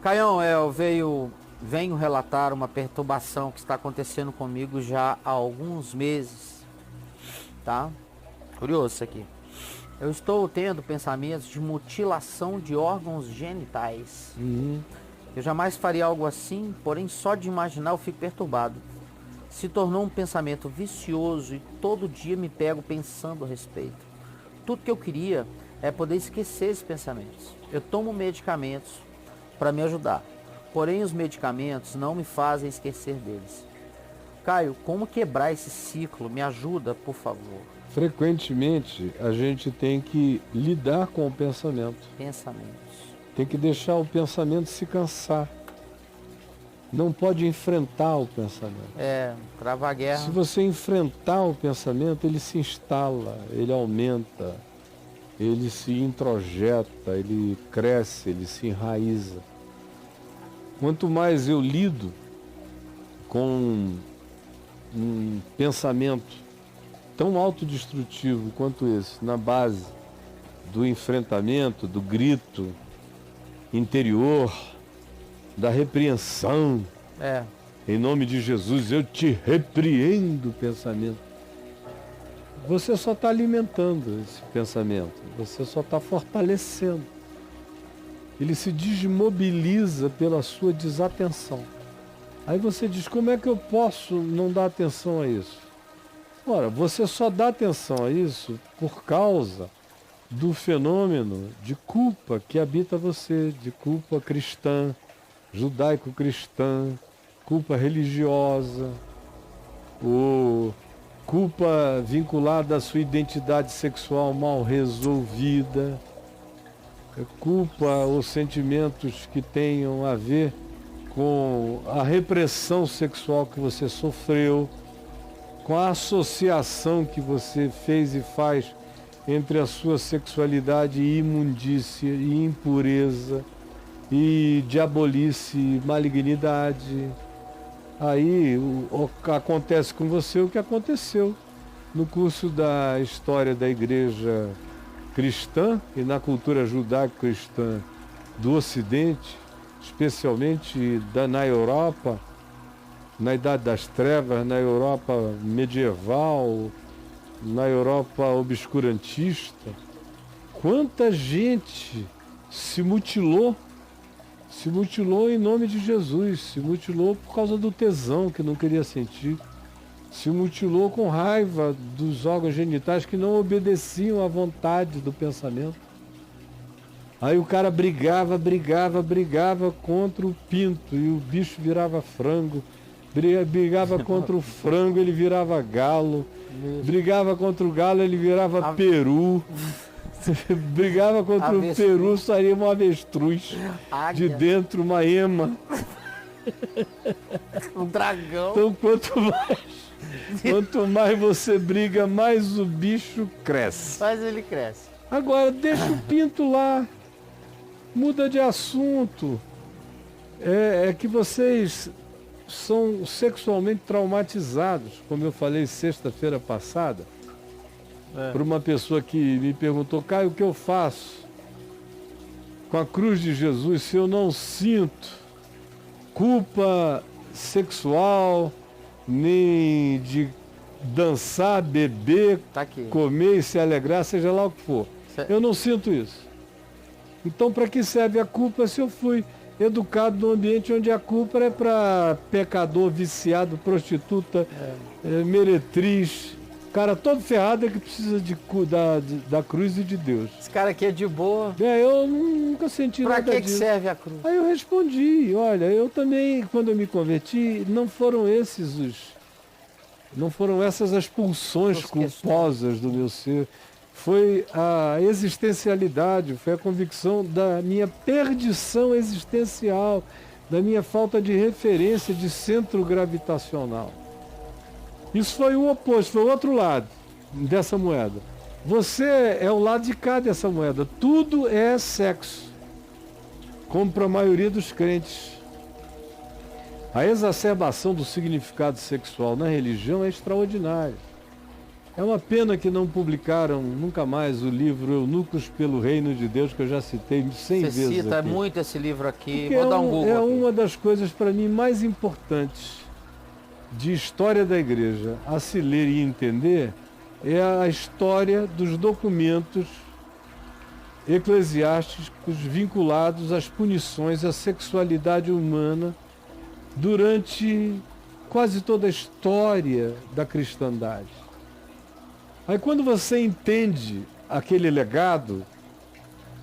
Caião, venho relatar uma perturbação que está acontecendo comigo já há alguns meses, tá? Curioso isso aqui. Eu estou tendo pensamentos de mutilação de órgãos genitais. Eu jamais faria algo assim, porém só de imaginar eu fico perturbado. Se tornou um pensamento vicioso e todo dia me pego pensando a respeito. Tudo que eu queria é poder esquecer esses pensamentos. Eu tomo medicamentos para me ajudar, porém os medicamentos não me fazem esquecer deles. Caio, como quebrar esse ciclo? Me ajuda, por favor. Frequentemente, a gente tem que lidar com o pensamento. Pensamentos. Tem que deixar o pensamento se cansar. Não pode enfrentar o pensamento. Travar a guerra. Se você enfrentar o pensamento, ele se instala, ele aumenta, ele se introjeta, ele cresce, ele se enraiza. Quanto mais eu lido com um pensamento tão autodestrutivo quanto esse, na base do enfrentamento, do grito interior, da repreensão, em nome de Jesus, eu te repreendo, pensamento. Você só está alimentando esse pensamento, você só está fortalecendo. Ele se desmobiliza pela sua desatenção. Aí você diz, como é que eu posso não dar atenção a isso? Ora, você só dá atenção a isso por causa do fenômeno de culpa que habita você, de culpa cristã, judaico-cristã, culpa religiosa, ou culpa vinculada à sua identidade sexual mal resolvida, culpa ou sentimentos que tenham a ver com a repressão sexual que você sofreu, com a associação que você fez e faz entre a sua sexualidade e imundícia e impureza e diabolice e malignidade. Aí acontece com você o que aconteceu no curso da história da igreja cristã e na cultura judaico-cristã do Ocidente, especialmente na Europa, na Idade das Trevas, na Europa medieval, na Europa obscurantista. Quanta gente se mutilou em nome de Jesus, se mutilou por causa do tesão que não queria sentir, se mutilou com raiva dos órgãos genitais que não obedeciam à vontade do pensamento. Aí o cara brigava contra o pinto e o bicho virava frango, brigava contra o frango, ele virava galo, brigava contra o galo, ele virava peru. Brigava contra o peru, saía uma avestruz. De dentro uma ema. Um dragão. Então quanto mais você briga, mais o bicho cresce. Mais ele cresce. Agora deixa o pinto lá. Muda de assunto. É que vocês são sexualmente traumatizados, como eu falei sexta-feira passada. Para uma pessoa que me perguntou, Caio, o que eu faço com a cruz de Jesus se eu não sinto culpa sexual, nem de dançar, beber, comer e se alegrar, seja lá o que for. Eu não sinto isso. Então, para que serve a culpa se eu fui educado num ambiente onde a culpa é para pecador, viciado, prostituta, meretriz, cara todo ferrado é que precisa da cruz e de Deus. Esse cara aqui é de boa. Eu nunca senti nada disso. Pra que serve a cruz? Aí eu respondi, olha, eu também, quando eu me converti, não foram essas as pulsões culposas do meu ser. Foi a existencialidade, foi a convicção da minha perdição existencial, da minha falta de referência de centro gravitacional. Isso foi o oposto, foi o outro lado dessa moeda. Você é o lado de cá dessa moeda. Tudo é sexo, como para a maioria dos crentes. A exacerbação do significado sexual na religião é extraordinária. É uma pena que não publicaram nunca mais o livro Eunucos pelo Reino de Deus, que eu já citei 100 vezes Você cita aqui. muito esse livro aqui. Porque Vou dar um Google é aqui. uma das coisas para mim mais importantes de história da igreja a se ler e entender, é a história dos documentos eclesiásticos vinculados às punições à sexualidade humana durante quase toda a história da cristandade. Aí quando você entende aquele legado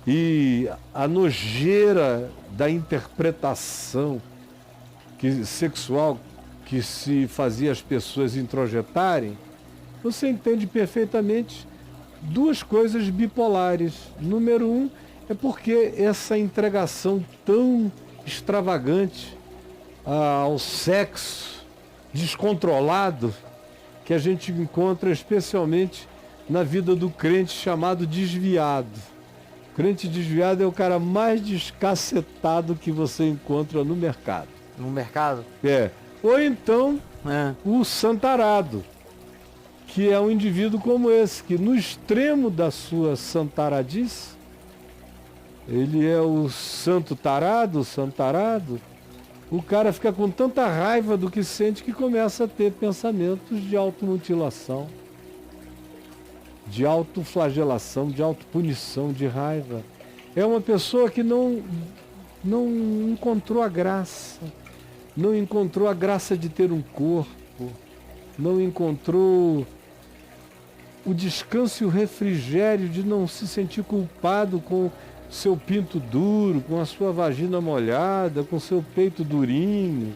e a nojeira da interpretação sexual que se fazia as pessoas introjetarem, você entende perfeitamente duas coisas bipolares. Número um, é porque essa entregação tão extravagante ao sexo descontrolado que a gente encontra especialmente na vida do crente chamado desviado. O crente desviado é o cara mais descacetado que você encontra no mercado. No mercado? É. Ou então o santarado, que é um indivíduo como esse, que no extremo da sua santaradice, ele é o santo tarado, o santarado, o cara fica com tanta raiva do que sente que começa a ter pensamentos de automutilação, de autoflagelação, de autopunição, de raiva. É uma pessoa que não encontrou a graça, não encontrou a graça de ter um corpo, não encontrou o descanso e o refrigério de não se sentir culpado com seu pinto duro, com a sua vagina molhada, com seu peito durinho,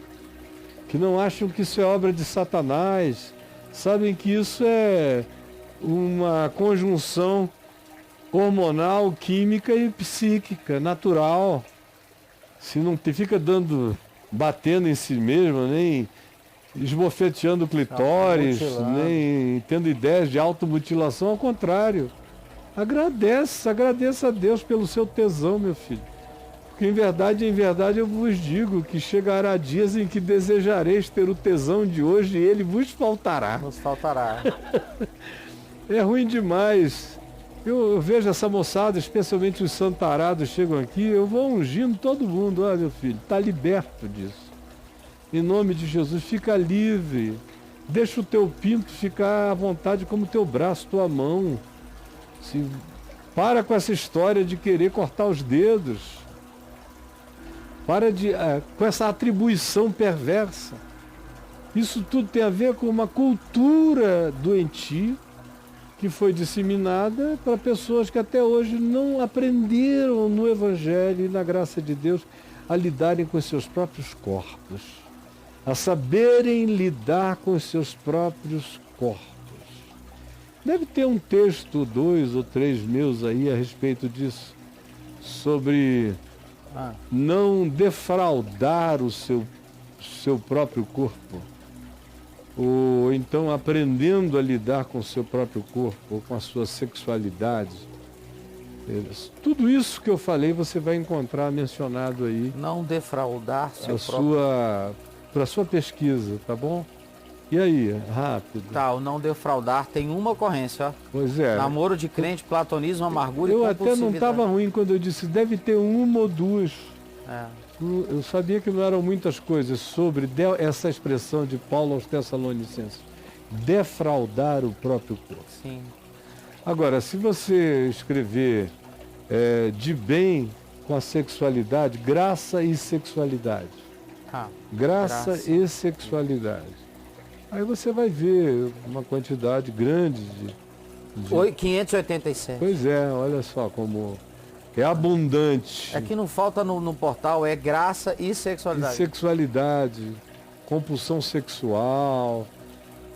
que não acham que isso é obra de Satanás, sabem que isso é uma conjunção hormonal, química e psíquica, natural. Se não te fica batendo em si mesmo, nem esbofeteando o clitóris, nem tendo ideias de automutilação, ao contrário. Agradeça a Deus pelo seu tesão, meu filho. Porque em verdade eu vos digo que chegará dias em que desejareis ter o tesão de hoje e ele vos faltará. Nos faltará. É ruim demais. Eu vejo essa moçada, especialmente os santarados, chegam aqui, eu vou ungindo todo mundo. Olha, meu filho, está liberto disso. Em nome de Jesus, fica livre. Deixa o teu pinto ficar à vontade como o teu braço, tua mão. Para com essa história de querer cortar os dedos. Para com essa atribuição perversa. Isso tudo tem a ver com uma cultura doentia que foi disseminada para pessoas que até hoje não aprenderam no Evangelho e na graça de Deus a lidarem com os seus próprios corpos, a saberem lidar com os seus próprios corpos. Deve ter um texto, 2 ou 3 meus aí a respeito disso, sobre não defraudar o seu próprio corpo, ou então aprendendo a lidar com o seu próprio corpo, ou com a sua sexualidade. Tudo isso que eu falei você vai encontrar mencionado aí. Não defraudar seu para a sua pesquisa, tá bom? E aí, rápido. Tá, o não defraudar tem uma ocorrência, ó. Pois é. Namoro de crente, platonismo, amargura e Eu compulsividade. até não estava ruim quando eu disse, deve ter uma ou duas. É. Eu sabia que não eram muitas coisas sobre essa expressão de Paulo aos Tessalonicenses. Defraudar o próprio corpo. Sim. Agora, se você escrever de bem com a sexualidade, graça e sexualidade. Graça e sexualidade. Aí você vai ver uma quantidade grande de... 587. Pois é, olha só como é abundante. É que não falta no portal, é graça e sexualidade. E sexualidade, compulsão sexual,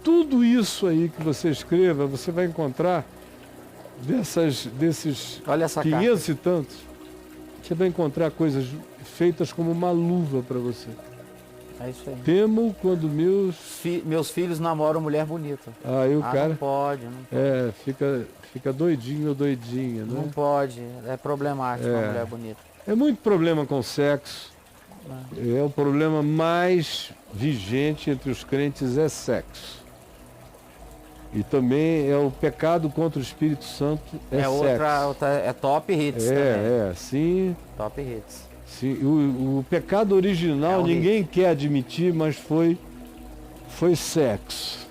tudo isso aí que você escreva, você vai encontrar desses olha essa 500 e tantos. Você vai encontrar coisas feitas como uma luva para você. É isso aí. Temo quando meus filhos namoram mulher bonita. Aí o cara... Não pode. Fica doidinho ou doidinha, né? Não pode, é problemático uma mulher bonita. É muito problema com sexo. É o problema mais vigente entre os crentes é sexo. E também é o pecado contra o Espírito Santo, é sexo. outra, é top hits também. Sim. Top hits. Sim. O pecado original ninguém quer admitir, mas foi sexo.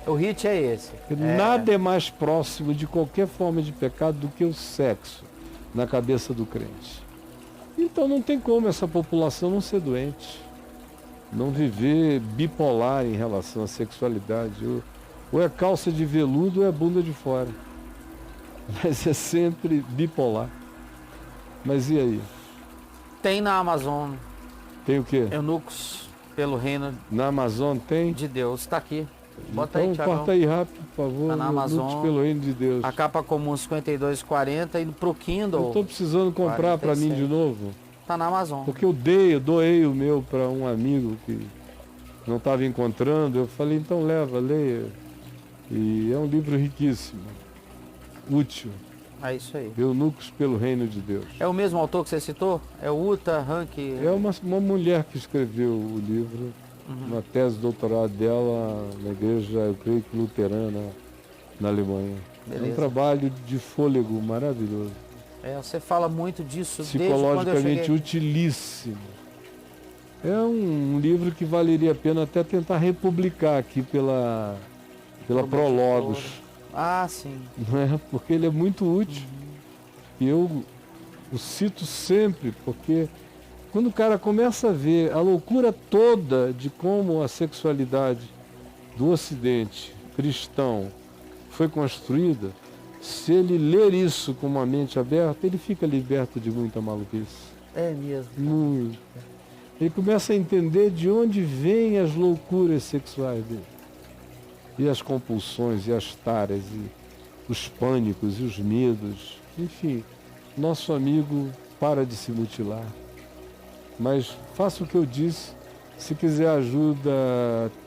O hit é esse. Nada é mais próximo de qualquer forma de pecado do que o sexo na cabeça do crente. Então não tem como essa população não ser doente, não viver bipolar em relação à sexualidade. Ou é calça de veludo ou é bunda de fora. Mas é sempre bipolar. Mas e aí? Tem na Amazon. Tem o quê? Eunucos pelo reino Na Amazon tem? de Deus. Está aqui. Bota Então aí, Thiagão. corta aí rápido, por favor. Tá na Amazon. Eunucos pelo reino de Deus. A capa comum 52,40 e pro Kindle. Eu estou precisando comprar para mim de novo. Tá na Amazon. Porque eu doei o meu para um amigo que não estava encontrando. Eu falei, então leva, leia. E é um livro riquíssimo, útil. É isso aí. Eunucos pelo reino de Deus. É o mesmo autor que você citou? É o Uta Rank? É uma mulher que escreveu o livro, uma tese de doutorado dela na igreja, eu creio que luterana, na Alemanha. Beleza. É um trabalho de fôlego maravilhoso. Você fala muito disso desde quando eu Psicologicamente cheguei. utilíssimo. É um livro que valeria a pena até tentar republicar aqui pela Prologos. Ah, sim. Não é? Porque ele é muito útil. E eu o cito sempre, porque quando o cara começa a ver a loucura toda de como a sexualidade do Ocidente cristão foi construída, se ele ler isso com uma mente aberta, ele fica liberto de muita maluquice. É mesmo. Muito. Ele começa a entender de onde vêm as loucuras sexuais dele. E as compulsões, e as taras, e os pânicos, e os medos. Enfim, nosso amigo para de se mutilar. Mas faça o que eu disse. Se quiser ajuda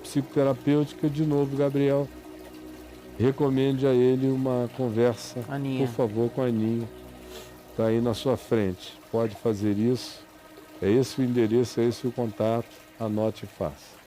psicoterapêutica, de novo, Gabriel, recomende a ele uma conversa, Aninha. por favor, com a Aninha. Está aí na sua frente. Pode fazer isso. É esse o endereço, é esse o contato. Anote e faça.